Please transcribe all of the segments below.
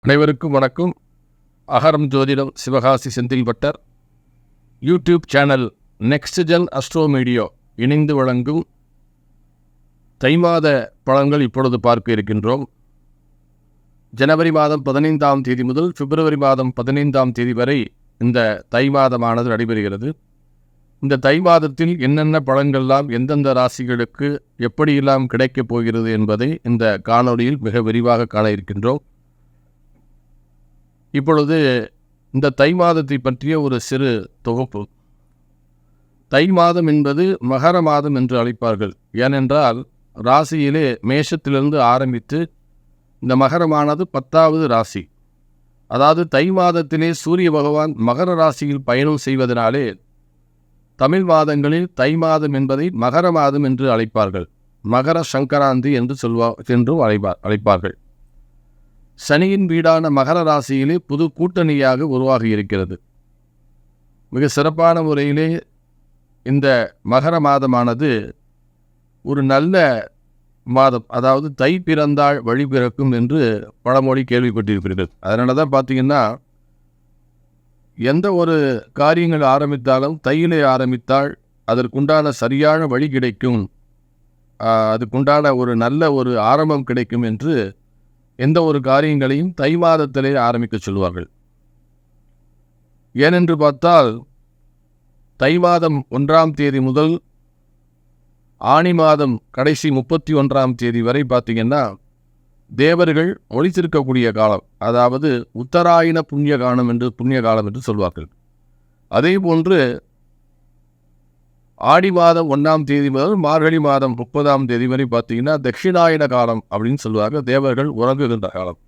அனைவருக்கும் வணக்கம். Agaram Jothidam Sivakasi Senthilpattar YouTube channel next gen astro media இணைந்து வழங்கும் தை மாத பலன்கள் இப்பொழுது பார்க்க இருக்கின்றோம். ஜனவரி மாதம் 15ஆம் தேதி முதல் பிப்ரவரி மாதம் 15ஆம் தேதி வரை இந்த தை மாதமானது நடைபெறுகிறது. இந்த தை மாதத்தில் என்னென்ன பலன்கள்லாம் எந்தெந்த ராசிகளுக்கு எப்படியெல்லாம் கிடைக்கப் போகிறது என்பதை இந்த காணொளியில் மிக விரிவாக காண இருக்கின்றோம். இப்பொழுது இந்த தை மாதத்தை பற்றிய ஒரு சிறு தொகுப்பு. தை மாதம் என்பது மகர மாதம் என்று அழைப்பார்கள். ஏனென்றால் ராசியிலே மேஷத்திலிருந்து ஆரம்பித்து இந்த மகரமானது 10வது ராசி. அதாவது தை மாதத்திலே சூரிய பகவான் மகர ராசியில் பயணம் செய்வதனாலே தமிழ் மாதங்களில் தை மாதம் என்பதை மகர மாதம் என்று அழைப்பார்கள். மகர சங்கராந்தி என்றும் அழைப்பார்கள். சனியின் வீடான மகர ராசியிலே புது கூட்டணியாக உருவாகி இருக்கிறது. மிக சிறப்பான முறையிலே இந்த மகர மாதமானது ஒரு நல்ல மாதம். அதாவது தை பிறந்தால் வழி பிறக்கும் என்று பழமொழி கேள்விப்பட்டிருப்பீர்கள். அதனால தான் பார்த்தீங்கன்னா எந்த ஒரு காரியங்கள் ஆரம்பித்தாலும் தையிலே ஆரம்பித்தால் அதற்குண்டான சரியான வழி கிடைக்கும், அதுக்குண்டான ஒரு நல்ல ஒரு ஆரம்பம் கிடைக்கும் என்று எந்த ஒரு காரியங்களையும் தை மாதத்திலே ஆரம்பிக்க சொல்வார்கள். ஏனென்று பார்த்தால் தை மாதம் 1ஆம் தேதி முதல் ஆனி மாதம் கடைசி 31ஆம் தேதி வரை பார்த்தீங்கன்னா தேவர்கள் ஒளித்திருக்கக்கூடிய காலம். அதாவது உத்தராயண புண்ணிய காலம் என்று சொல்வார்கள். அதே போன்று ஆடி மாதம் 1ஆம் தேதி முதல் மார்கழி மாதம் 30ஆம் தேதி வரை பார்த்தீங்கன்னா தட்சிணாயன காலம் அப்படின்னு சொல்லுவாங்க. தேவர்கள் உறங்குகின்ற காலம்.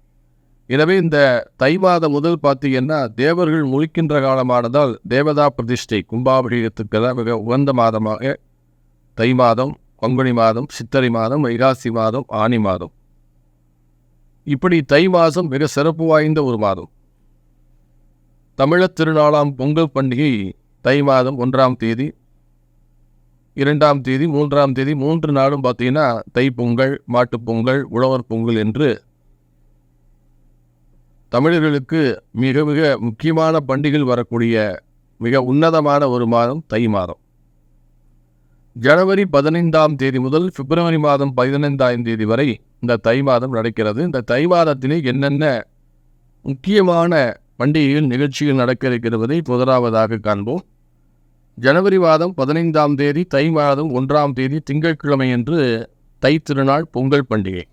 எனவே இந்த தை மாதம் முதல் பார்த்தீங்கன்னா தேவர்கள் முழிக்கின்ற காலமானதால் தேவதா பிரதிஷ்டை கும்பாபிஷேகத்துக்கெல்லாம் மிக உகந்த மாதமாக தை மாதம், பங்குனி மாதம், சித்திரை மாதம், வைகாசி மாதம், ஆனி மாதம், இப்படி தை மாதம் மிக சிறப்பு வாய்ந்த ஒரு மாதம். தமிழர் திருநாளாம் பொங்கல் பண்டிகை தை மாதம் 1ஆம் தேதி, 2ஆம் தேதி, 3ஆம் தேதி 3 நாளும் பார்த்தீங்கன்னா தை பொங்கல், மாட்டுப் பொங்கல், உழவர் பொங்கல் என்று தமிழர்களுக்கு மிக மிக முக்கியமான பண்டிகைகள் வரக்கூடிய மிக உன்னதமான ஒரு மாதம் தை மாதம். ஜனவரி 15ஆம் தேதி முதல் பிப்ரவரி மாதம் 15ஆம் தேதி வரை இந்த தை மாதம் நடக்கிறது. இந்த தை மாதத்திலே என்னென்ன முக்கியமான பண்டிகைகள் நிகழ்ச்சிகள் நடக்க இருக்கிறதை முதலாவதாக காண்போம். ஜனவரி மாதம் 15ஆம் தேதி தை மாதம் 1ஆம் தேதி திங்கட்கிழமை என்று தை திருநாள் பொங்கல் பண்டிகை.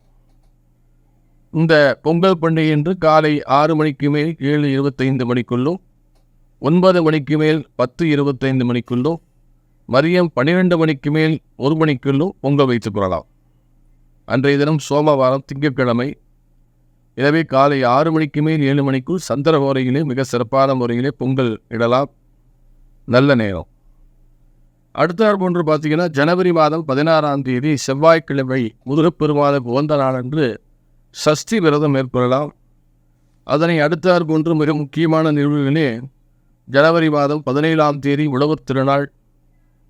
இந்த பொங்கல் பண்டிகை என்று காலை 6 மணிக்கு மேல் 7:25 மணிக்குள்ளும், 9 மணிக்கு மேல் 10:25 மணிக்குள்ளும், மதியம் 12 மணிக்கு மேல் 1 மணிக்குள்ளும் பொங்கல் வைத்துக் கொள்ளலாம். அன்றைய தினம் சோமவாரம் திங்கட்கிழமை. எனவே காலை 6 மணிக்கு மேல் 7 மணிக்குள் சந்திரகோரையிலே மிக சிறப்பான முறையிலே பொங்கல் இடலாம். நல்ல நேரம். அடுத்தார் போன்று பார்த்தீங்கன்னா ஜனவரி மாதம் 16ஆம் தேதி செவ்வாய்க்கிழமை முருகப்பெருமானுக்கு உகந்த நாள் என்று சஷ்டி விரதம் மேற்கொள்ளலாம். அதனை அடுத்தார் போன்று மிக முக்கியமான நிகழ்வுகளே ஜனவரி மாதம் 17ஆம் தேதி உழவர் திருநாள்.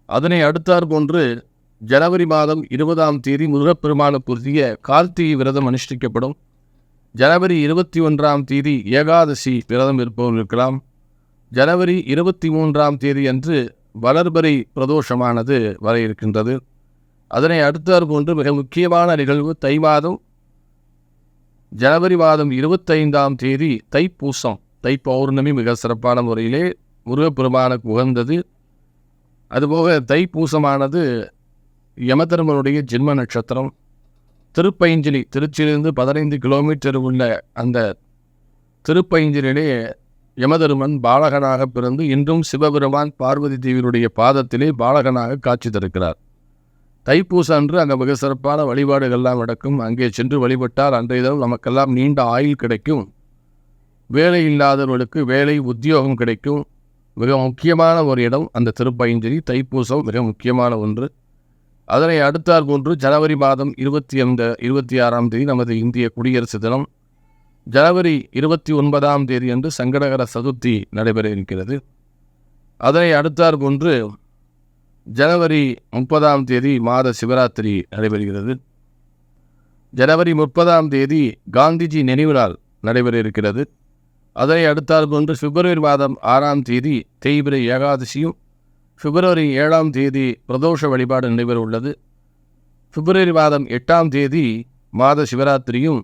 அதனை அடுத்தார் போன்று ஜனவரி மாதம் 20ஆம் தேதி முருகப்பெருமானுக்குரிய கார்த்திகை விரதம் அனுஷ்டிக்கப்படும். ஜனவரி 21ஆம் தேதி ஏகாதசி விரதம் இருப்பவர்கள் இருக்கலாம். ஜனவரி 23ஆம் தேதி அன்று வளர்பறை பிரதோஷமானது வர இருக்கின்றது. அதனை அடுத்தார் போன்று மிக முக்கியமான நிகழ்வு தை மாதம் ஜனவரி மாதம் 25ஆம் தேதி தைப்பூசம், தை பௌர்ணமி மிக சிறப்பான முறையிலே முருகப்பெருமானுக்கு உகந்தது. அதுபோக தைப்பூசமானது யமதர்மனுடைய ஜென்ம நட்சத்திரம். திருப்பைஞ்சிலி, திருச்சியிலிருந்து 15 கிலோமீட்டர் உள்ள அந்த திருப்பைஞ்சிலே யமதர்மன் பாலகனாக பிறந்து இன்றும் சிவபெருமான் பார்வதி தேவியுடைய பாதத்திலே பாலகனாக காட்சி தருக்கிறார். தைப்பூசம் அன்று அங்கே மிக சிறப்பான வழிபாடுகள்லாம் நடக்கும். அங்கே சென்று வழிபட்டால் அன்றைய தினம் நமக்கெல்லாம் நீண்ட ஆயுள் கிடைக்கும். வேலை இல்லாதவர்களுக்கு வேலை உத்தியோகம் கிடைக்கும். மிக முக்கியமான ஒரு இடம் அந்த திருப்பைஞ்சிலி. தைப்பூசம் மிக முக்கியமான ஒன்று. அதனை அடுத்தார் போன்று ஜனவரி மாதம் 26ஆம் தேதி நமது இந்திய குடியரசு தினம். ஜனவரி 29ஆம் தேதி அன்று சங்கடகர சதுர்த்தி நடைபெற இருக்கிறது. அதனை அடுத்தார் போன்று ஜனவரி 30ஆம் தேதி மாத சிவராத்திரி நடைபெறுகிறது. ஜனவரி 30ஆம் தேதி காந்திஜி நினைவு நாள் நடைபெற இருக்கிறது. அதனை அடுத்தால் போன்று பிப்ரவரி மாதம் 6ஆம் தேதி தேய்பிரை ஏகாதசியும், பிப்ரவரி 7ஆம் தேதி பிரதோஷ வழிபாடு நடைபெற உள்ளது. பிப்ரவரி மாதம் 8ஆம் தேதி மாத சிவராத்திரியும்,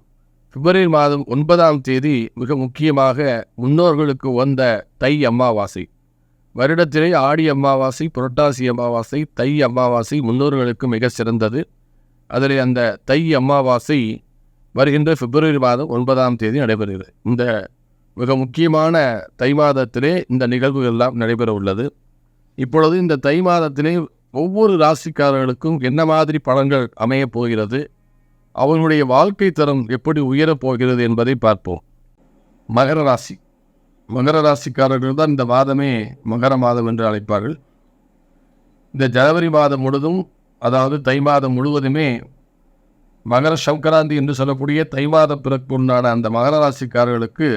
பிப்ரவரி மாதம் 9ஆம் தேதி மிக முக்கியமாக முன்னோர்களுக்கு வந்த தை அமாவாசை. வருடத்திலே ஆடி அமாவாசை, புரட்டாசி அமாவாசை, தை அமாவாசை முன்னோர்களுக்கு மிக சிறந்தது. அதில் அந்த தை அமாவாசை வருகின்ற பிப்ரவரி மாதம் 9ஆம் தேதி நடைபெறுகிறது. இந்த மிக முக்கியமான தை மாதத்திலே இந்த நிகழ்வுகள் எல்லாம் நடைபெற உள்ளது. இப்பொழுது இந்த தை மாதத்திலே ஒவ்வொரு ராசிக்காரர்களுக்கும் என்ன மாதிரி பலன்கள் அமையப் போகிறது, அவர்களுடைய வாழ்க்கை தரம் எப்படி உயரப் போகிறது என்பதை பார்ப்போம். மகர ராசி. மகர ராசிக்காரர்கள் தான் இந்த மாதமே மகர மாதம் என்று அழைப்பார்கள். இந்த ஜனவரி மாதம் முழுதும், அதாவது தை மாதம் முழுவதுமே மகர சங்கராந்தி என்று சொல்லக்கூடிய தை மாத பிறகு உண்டான அந்த மகர ராசிக்காரர்களுக்கு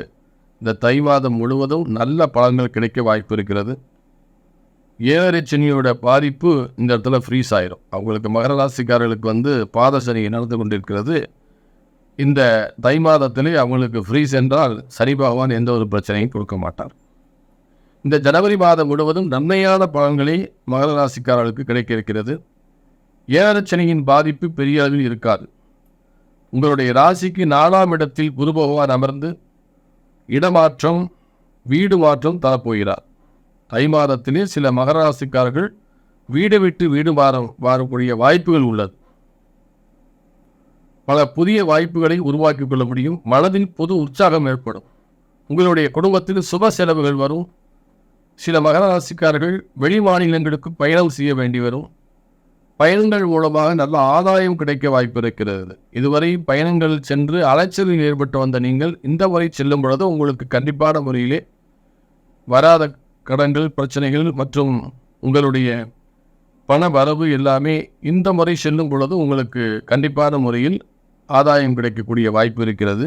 இந்த தை மாதம் முழுவதும் நல்ல பலன்கள் கிடைக்க வாய்ப்பு இருக்கிறது. 7 சனியோட பாதிப்பு இந்த இடத்துல ஃப்ரீஸ் ஆயிரும். அவங்களுக்கு மகர ராசிக்காரர்களுக்கு பாத சனி நடந்து கொண்டிருக்கிறது. இந்த தை மாதத்திலே அவங்களுக்கு ஃப்ரீஸ் என்றால் சனி பகவான் எந்த ஒரு பிரச்சனையும் கொடுக்க மாட்டார். இந்த ஜனவரி மாதம் முழுவதும் நன்மையான பலன்களே மகர ராசிக்காரர்களுக்கு கிடைக்க இருக்கிறது. 7 சனியின் பாதிப்பு பெரிய அளவில் இருக்காது. உங்களுடைய ராசிக்கு 4ஆம் இடத்தில் குரு பகவான் அமர்ந்து இடமாற்றம், வீடு மாற்றம் தரப்போகிறார். தை மாதத்திலே சில மகர ராசிக்காரர்கள் வீடு விட்டு வீடு மாறக்கூடிய வாய்ப்புகள் உள்ளது. பல புதிய வாய்ப்புகளை உருவாக்கிக் கொள்ள முடியும். மனதில் புது உற்சாகம் ஏற்படும். உங்களுடைய குடும்பத்தில் சுப செலவுகள் வரும். சில மகர ராசிக்காரர்கள் வெளி மாநிலங்களுக்கு பயணம் செய்ய வேண்டி வரும். பயணங்கள் மூலமாக நல்ல ஆதாயம் கிடைக்க வாய்ப்பு இருக்கிறது. இதுவரை பயணங்கள் சென்று அலைச்சலில் ஏற்பட்டு வந்த நீங்கள் இந்த முறை செல்லும் பொழுது உங்களுக்கு கண்டிப்பான முறையிலே வராத கடன்கள், பிரச்சனைகள் மற்றும் உங்களுடைய பண வரவு எல்லாமே இந்த முறை செல்லும் பொழுது உங்களுக்கு கண்டிப்பான முறையில் ஆதாயம் கிடைக்கக்கூடிய வாய்ப்பு இருக்கிறது.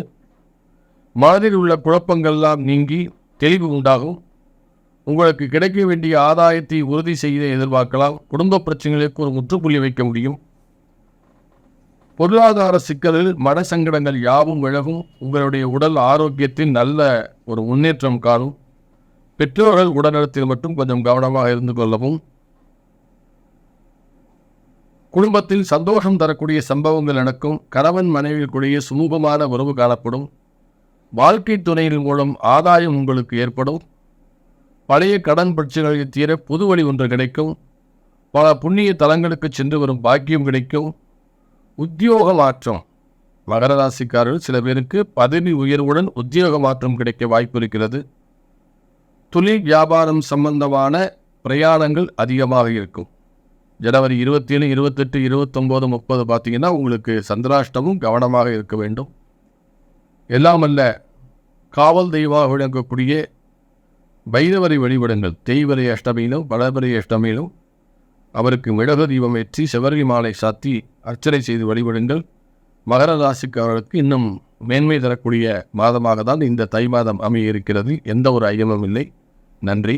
மனதில் உள்ள குழப்பங்கள்லாம் நீங்கி தெளிவு உண்டாகும். உங்களுக்கு கிடைக்க வேண்டிய ஆதாயத்தை உறுதி செய்ய எதிர்பார்க்கலாம். குடும்ப பிரச்சனைகளுக்கு ஒரு முற்றுப்புள்ளி வைக்க முடியும். பொருளாதார சிக்கலில் மன சங்கடங்கள் யாவும் விலகும். உங்களுடைய உடல் ஆரோக்கியத்தில் நல்ல ஒரு முன்னேற்றம் காணும். பெற்றோர்கள் உடல்நலத்தில் மட்டும் கொஞ்சம் கவனமாக இருந்து கொள்ளவும். குடும்பத்தில் சந்தோஷம் தரக்கூடிய சம்பவங்கள் நடக்கும். கணவன் மனைவிக்குரிய சுமூகமான உறவு காணப்படும். வாழ்க்கை துணையின் மூலம் ஆதாயம் உங்களுக்கு ஏற்படும். பழைய கடன் பிரச்சனைகளை தீர புது வழி ஒன்று கிடைக்கும். பல புண்ணிய தலங்களுக்கு சென்று வரும் பாக்கியம் கிடைக்கும். உத்தியோக மாற்றம். மகர ராசிக்காரர்கள் சில பேருக்கு பதவி உயர்வுடன் உத்தியோக மாற்றம் கிடைக்க வாய்ப்பு இருக்கிறது. தொழில் வியாபாரம் சம்பந்தமான பிரயாணங்கள் அதிகமாக இருக்கும். ஜனவரி 27, 28, 29, 30 பார்த்தீங்கன்னா உங்களுக்கு சந்திராஷ்டமும் கவனமாக இருக்க வேண்டும். எல்லாமல்ல காவல் தெய்வமாக விளங்கக்கூடிய பைரவரை வழிபடுங்கள். தேய்வரை அஷ்டமியிலும் வளர்வரை அஷ்டமியிலும் அவருக்கு மிளகு தீபம் ஏற்றி செவ்வரளி மாலை சாத்தி அர்ச்சனை செய்து வழிபடுங்கள். மகர ராசிக்காரர்களுக்கு இன்னும் மேன்மை தரக்கூடிய மாதமாக தான் இந்த தை மாதம் அமைய இருக்கிறது. எந்த ஒரு ஐயமும் இல்லை. நன்றி.